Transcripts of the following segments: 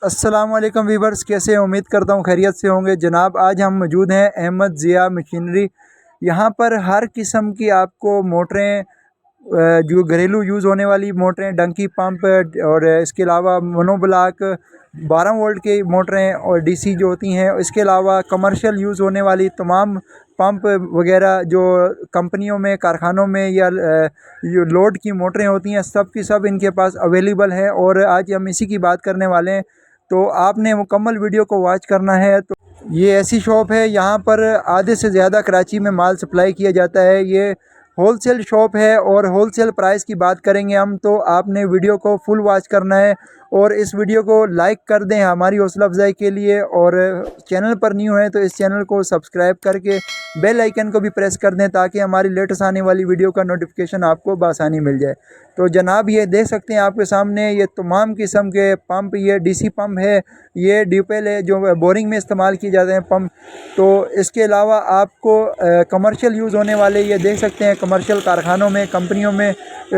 अस्सलाम वालेकुम वीवर्स, कैसे हैं? उम्मीद करता हूँ खैरियत से होंगे। जनाब आज हम मौजूद हैं अहमद ज़िया मशीनरी। यहाँ पर हर किस्म की आपको मोटरें, जो घरेलू यूज़ होने वाली मोटरें, डंकी पंप और इसके अलावा मोनोब्लॉक 12 वोल्ट की मोटरें और डीसी जो होती हैं, इसके अलावा कमर्शियल यूज़ होने वाली तमाम पंप वगैरह जो कंपनियों में, कारखानों में या ये लोड की मोटरें होती हैं, सब की सब इनके पास अवेलेबल है। और आज हम इसी की बात करने वाले हैं, तो आपने मुकम्मल वीडियो को वॉच करना है। तो ये ऐसी शॉप है, यहाँ पर आधे से ज़्यादा कराची में माल सप्लाई किया जाता है। ये होलसेल शॉप है और होलसेल प्राइस की बात करेंगे हम, तो आपने वीडियो को फुल वॉच करना है और इस वीडियो को लाइक कर दें हमारी हौसला अफजाई के लिए। और चैनल पर न्यू है तो इस चैनल को सब्सक्राइब करके बेल आइकन को भी प्रेस कर दें, ताकि हमारी लेटेस्ट आने वाली वीडियो का नोटिफिकेशन आपको बआसानी मिल जाए। तो जनाब ये देख सकते हैं आपके सामने, ये तमाम किस्म के पंप, ये डीसी पंप है, ये ड्यूपेल है जो बोरिंग में इस्तेमाल किए जाते हैं पंप। तो इसके अलावा आपको कमर्शियल यूज़ होने वाले, ये देख सकते हैं कमर्शियल कारखानों में, कंपनियों में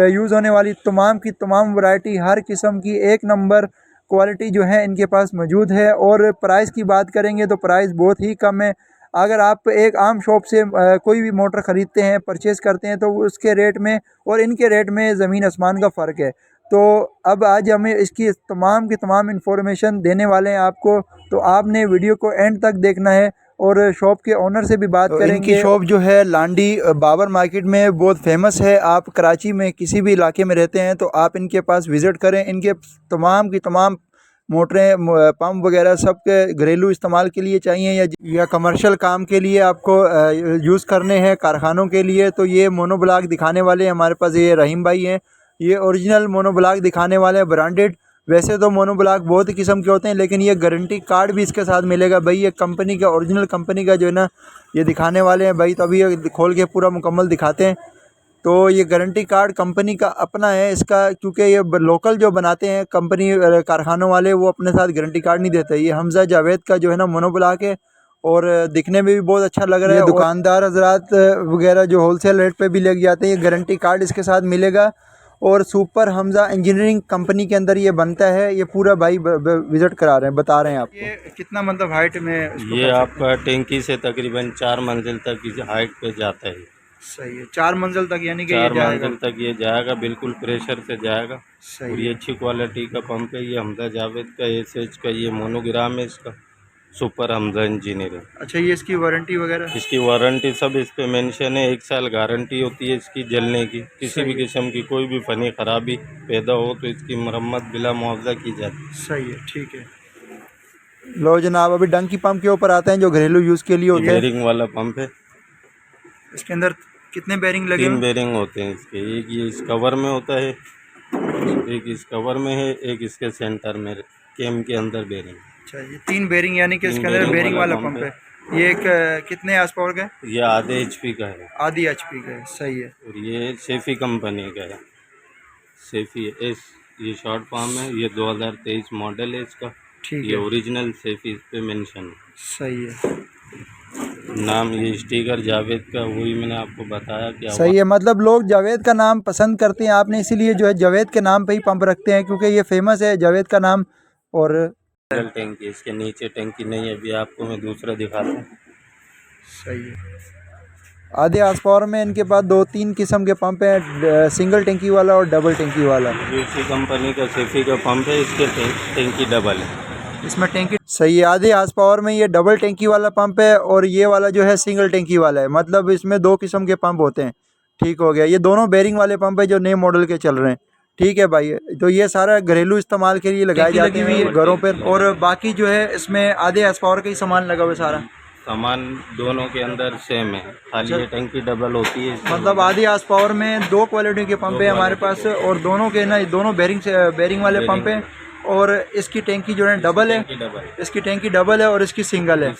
यूज़ होने वाली तमाम की तमाम वैरायटी, हर किस्म की एक नंबर क्वालिटी जो है इनके पास मौजूद है। और प्राइस की बात करेंगे तो प्राइस बहुत ही कम है। अगर आप एक आम शॉप से कोई भी मोटर ख़रीदते हैं, परचेज़ करते हैं, तो उसके रेट में और इनके रेट में ज़मीन आसमान का फ़र्क है। तो अब आज हमें इसकी तमाम की तमाम इंफॉर्मेशन देने वाले हैं आपको, तो आपने वीडियो को एंड तक देखना है और शॉप के ओनर से भी बात करेंगे। इनकी शॉप जो है लांडी बाबर मार्केट में बहुत फेमस है। आप कराची में किसी भी इलाके में रहते हैं तो आप इनके पास विज़िट करें। इनके तमाम की तमाम मोटरें, पंप वगैरह सब के घरेलू इस्तेमाल के लिए चाहिए या कमर्शियल काम के लिए आपको यूज़ करने हैं, कारखानों के लिए। तो ये मोनोब्लॉक दिखाने वाले हमारे पास ये रहीम भाई हैं, ये ओरिजिनल मोनोब्लॉक दिखाने वाले हैं, ब्रांडेड। वैसे तो मोनोब्लॉक बहुत ही किस्म के होते हैं, लेकिन ये गारंटी कार्ड भी इसके साथ मिलेगा भाई। ये कंपनी का, ओरिजिनल कंपनी का जो है ना, ये दिखाने वाले हैं भाई। तो अभी ये खोल के पूरा मुकम्मल दिखाते हैं। तो ये गारंटी कार्ड कंपनी का अपना है इसका, क्योंकि ये लोकल जो बनाते हैं कंपनी कारखानों वाले, वो अपने साथ गारंटी कार्ड नहीं देते। ये हमजा जावेद का जो है ना मोनोब्लॉक है और दिखने में भी बहुत अच्छा लग रहा है। दुकानदार हजरात वगैरह जो होलसेल रेट पे भी लेके जाते हैं, ये गारंटी कार्ड इसके साथ मिलेगा। और सुपर हमजा इंजीनियरिंग कंपनी के अंदर ये बनता है। ये पूरा भाई विज़िट करा रहे हैं, बता रहे हैं आपको। ये कितना मतलब हाइट में ये आपका टैंकी से तकरीबन 4 मंजिल तक की हाइट पे जाता है। सही है, 4 मंजिल तक, यानी कि 4 मंजिल तक ये जाएगा, बिल्कुल प्रेशर से जाएगा। सही और ये अच्छी क्वालिटी का पंप है। ये हमजा जावेद का एसएच का ये मोनोग्राम है इसका, सुपर हमजा इंजीनियर है। अच्छा, ये इसकी वारंटी वगैरह? इसकी वारंटी सब इस पे मेंशन है। 1 साल गारंटी होती है इसकी जलने की। किसी भी किस्म की कोई भी फनी खराबी पैदा हो तो इसकी मरम्मत बिला मुआवजा की जाती है। सही है, ठीक है। लो जनाब, अभी डंकी पंप के ऊपर आते हैं जो घरेलू यूज़ के लिए होते हैं। बेरिंग वाला पंप है। इसके अंदर कितने बेरिंग लगे? 3 बेरिंग होते हैं इसके। एक ये इस कवर में होता है, एक इस कवर में है, एक इसके सेंटर में केम के अंदर बेरिंग। अच्छा, ये 3 बेरिंग, यानी कि इसके अंदर बेरिंग वाला पंप है। ये एक कितने आस पावर का है? ये आधे HP का है। आधी HP का है, सही है। और ये सेफी कंपनी का है, सेफी एस। ये शॉर्ट फॉर्म है। ये 2023 मॉडल है इसका। ठीक ये है, ओरिजिनल सेफी इस पे मेंशन है। सही है। नाम ये स्टिकर जावेद का, वही मैंने आपको बताया क्या। सही है, मतलब लोग जावेद का नाम पसंद करते हैं, आपने इसीलिए जो है जावेद के नाम पे ही पंप रखते हैं, क्योंकि ये फेमस है जावेद का नाम। और टैंकी, इसके नीचे टैंकी नहीं है। अभी आपको मैं दूसरा दिखाता हूँ। सही है। आधे आस पावर में इनके पास 2-3 किस्म के पंप हैं, सिंगल टैंकी वाला और डबल टैंकी वाला। इसी कंपनी का सेफी का पंप है। इसके टैंकी डबल है, इसमें टैंकी। सही है, आधे आस पावर में ये डबल टैंकी वाला पंप है और ये वाला जो है सिंगल टैंकी वाला है। मतलब इसमें 2 किस्म के पंप होते हैं। ठीक हो गया। ये दोनों बेरिंग वाले पंप है जो नए मॉडल के चल रहे हैं। ठीक है भाई, तो ये सारा घरेलू इस्तेमाल के लिए लगाई जाती हुई है घरों पर। और बाकी जो है इसमें आधे आस पावर का ही सामान लगा हुआ है। सारा सामान दोनों के अंदर सेम है, खाली ये टैंकी डबल होती है। मतलब आधी आस पावर में 2 क्वालिटी के पंप है हमारे पास, और दोनों के ना, दोनों बेरिंग वाले पंप हैं। और इसकी टैंकी जो है डबल है, इसकी टैंकी डबल है और इसकी सिंगल है।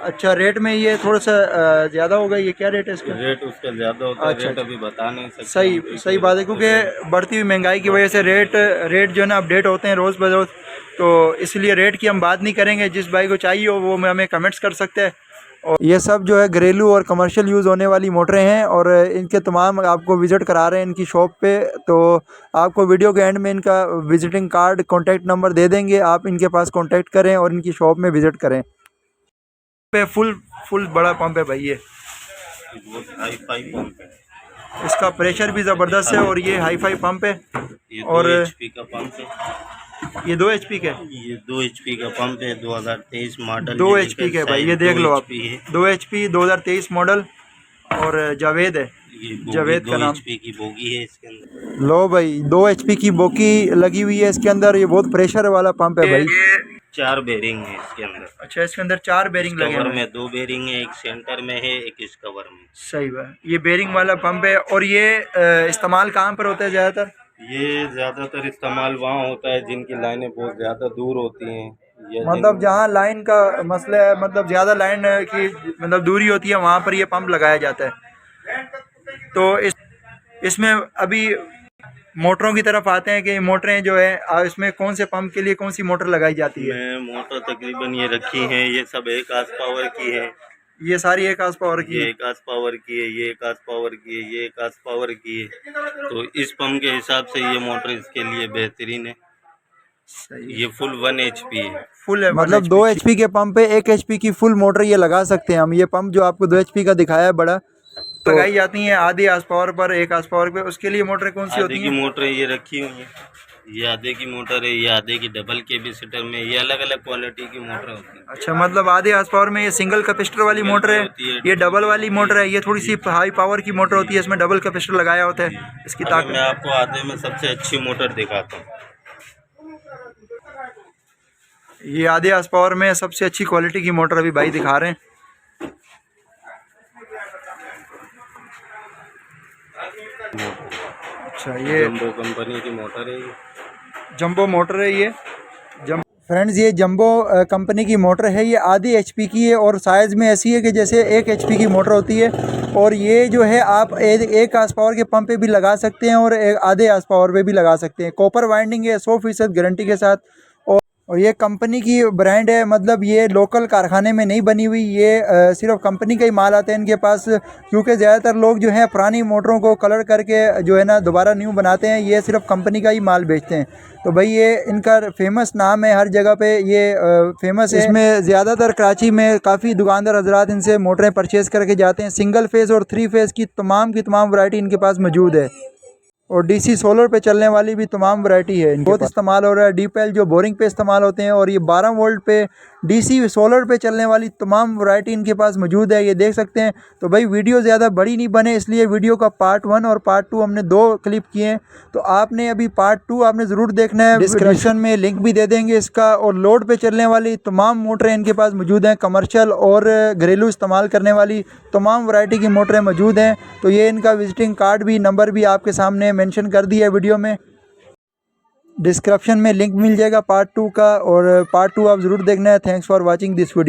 अच्छा, रेट में ये थोड़ा सा ज़्यादा होगा। ये क्या रेट है इसका? रेट उसका ज़्यादा होता है। अच्छा, रेट अभी बता नहीं सकते। सही बात है, क्योंकि बढ़ती हुई महंगाई की वजह से रेट जो है ना अपडेट होते हैं रोज़ ब रोज़। तो इसलिए रेट की हम बात नहीं करेंगे। जिस भाई को चाहिए हो वो हमें कमेंट्स कर सकते हैं। और ये सब जो है घरेलू और कमर्शियल यूज़ होने वाली मोटरें हैं और इनके तमाम आपको विज़िट करा रहे हैं इनकी शॉप पे। तो आपको वीडियो के एंड में इनका विज़िटिंग कार्ड, कॉन्टैक्ट नंबर दे देंगे, आप इनके पास कॉन्टैक्ट करें और इनकी शॉप में विज़िट करें। पे फुल बड़ा पंप है भाई ये, हाई फाई पंप है, इसका प्रेशर भी ज़बरदस्त है और ये हाई फाई पंप है। ये और 2 HP का पंप है, ये 2 HP का है, ये 2 HP का पंप है, 2023 मॉडल, 2 HP का है भाई, ये देख लो आप, 2 HP 2023 मॉडल और जावेद है, जावेद का नाम। 2 HP की बोगी है इसके अंदर। लो भाई 2 HP की बोगी लगी हुई है इसके अंदर, ये बहुत प्रेशर वाला पंप है भाई। 4 बेरिंग है इसके अंदर। अच्छा, इसके अंदर 4 बेरिंग लगे कवर हैं। में 2 बेरिंग है, एक सेंटर में है, एक इस कवर में। सही बात, ये बेरिंग वाला पंप है। और ये इस्तेमाल कहाँ पर होता है ज़्यादातर? ये ज़्यादातर इस्तेमाल वहाँ होता है जिनकी लाइनें बहुत ज़्यादा दूर होती हैं, मतलब जहाँ लाइन का मसला है, मतलब ज़्यादा लाइन की मतलब दूरी होती है, वहाँ पर ये पंप लगाया जाता है। तो इसमें अभी मोटरों की तरफ आते हैं कि मोटरें जो है इसमें कौन से पंप के लिए कौन सी मोटर लगाई जाती है? मोटर तकरीबन ये रखी है, ये सब 1 आस पावर की है, ये सारी 1 आस पावर की ये है। 1 आस पावर की है, ये 1 आस पावर की है, ये 1 आस पावर की है। तो इस पंप के हिसाब से ये मोटर इसके लिए बेहतरीन है। सही। ये फुल 1 HP है, फुल है, मतलब 2 HP के पंप पे 1 HP की फुल मोटर ये लगा सकते हैं हम। ये पंप जो आपको 2 HP का दिखाया है बड़ा, तो लगाई जाती हैं आधी आस पावर पर, 1 आस पावर पे। उसके लिए मोटर कौन सी होती है? आधे की मोटर ये रखी हुई है, ये आधे की मोटर है, ये आधे की डबल कैपेसिटर में, ये अलग अलग क्वालिटी की मोटर होती है। अच्छा, मतलब आधे आस पावर में ये सिंगल कैपेसिटर वाली मोटर है, ये डबल वाली मोटर है, ये थोड़ी सी हाई पावर की मोटर होती है, इसमें डबल कैपेसिटर लगाया होता है इसकी ताकत। मैं आपको आधे में सबसे अच्छी मोटर दिखाता हूँ। ये आधे आस पावर में सबसे अच्छी क्वालिटी की मोटर अभी भाई दिखा रहे हैं। अच्छा, ये जंबो कंपनी की मोटर है, जंबो मोटर है ये। फ्रेंड्स, ये जंबो कंपनी की मोटर है, ये आधी HP की है और साइज़ में ऐसी है कि जैसे 1 HP की मोटर होती है। और ये जो है आप 1 आस पावर के पंप पे भी लगा सकते हैं और आधे आस पावर पे भी लगा सकते हैं। कॉपर वाइंडिंग है, 100% गारंटी के साथ। और ये कंपनी की ब्रांड है, मतलब ये लोकल कारखाने में नहीं बनी हुई, ये सिर्फ कंपनी का ही माल आता है इनके पास। क्योंकि ज़्यादातर लोग जो हैं पुरानी मोटरों को कलर करके जो है ना दोबारा न्यू बनाते हैं, ये सिर्फ कंपनी का ही माल बेचते हैं। तो भाई ये इनका फेमस नाम है, हर जगह पे ये फेमस है। इसमें ज़्यादातर कराची में काफ़ी दुकानदार हजरात इनसे मोटरें परचेज़ करके जाते हैं। सिंगल फेज़ और 3 फेज़ की तमाम वैरायटी इनके पास मौजूद है और DC सोलर पे चलने वाली भी तमाम वैरायटी है। बहुत इस्तेमाल हो रहा है DPL जो बोरिंग पे इस्तेमाल होते हैं, और ये 12 वोल्ट पे DC सोलर पे चलने वाली तमाम वैरायटी इनके पास मौजूद है, ये देख सकते हैं। तो भाई वीडियो ज़्यादा बड़ी नहीं बने, इसलिए वीडियो का पार्ट 1 और पार्ट 2 हमने 2 क्लिप किए हैं। तो आपने अभी पार्ट 2 आपने ज़रूर देखना है, डिस्क्रिप्शन में लिंक भी दे देंगे इसका। और लोड पे चलने वाली तमाम मोटरें इनके पास मौजूद हैं, कमर्शियल और घरेलू इस्तेमाल करने वाली तमाम वैरायटी की मोटरें मौजूद हैं। तो ये इनका विजिटिंग कार्ड भी, नंबर भी आपके सामने मेंशन कर दिया है वीडियो में। डिस्क्रिप्शन में लिंक मिल जाएगा पार्ट 2 का, और पार्ट 2 आप ज़रूर देखना है। Thanks for watching this video.